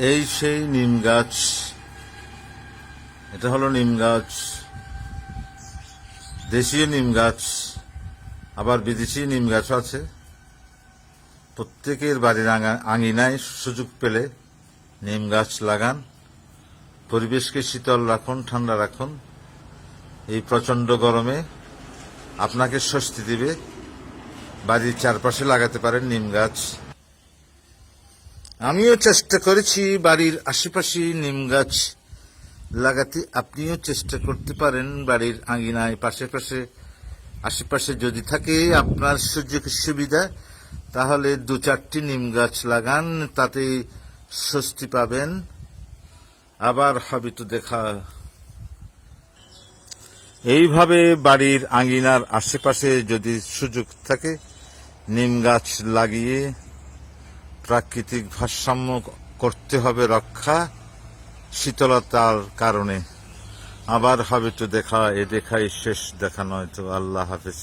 এই সেই নিম গাছ, এটা হলো নিম গাছ, দেশীয় নিম গাছ, আবার বিদেশি নিম গাছও আছে। প্রত্যেকের বাড়ির আঙিনায় সুযোগ পেলে নিম গাছ লাগান, পরিবেশকে শীতল রাখুন, ঠান্ডা রাখুন। এই প্রচন্ড গরমে আপনাকে স্বস্তি দিবে। বাড়ির চারপাশে লাগাতে পারেন নিম গাছ। আমিও চেষ্টা করেছি বাড়ির আশেপাশে নিম গাছ লাগাতে, আপনিও চেষ্টা করতে পারেন বাড়ির আঙিনায় আশেপাশে যদি থাকে আপনার সুযোগ সুবিধা, তাহলে 2-4টি নিম গাছ লাগান, তাতে স্বস্তি পাবেন। আবার হবে তো দেখা। এইভাবে বাড়ির আঙিনার আশেপাশে যদি সুযোগ থাকে নিম গাছ লাগিয়ে প্রাকৃতিক ভারসাম্য করতে হবে রক্ষা, শীতলতার কারণে। আবার হবে তো দেখা, এ দেখাই শেষ দেখা নয় তো। আল্লাহ হাফেজ।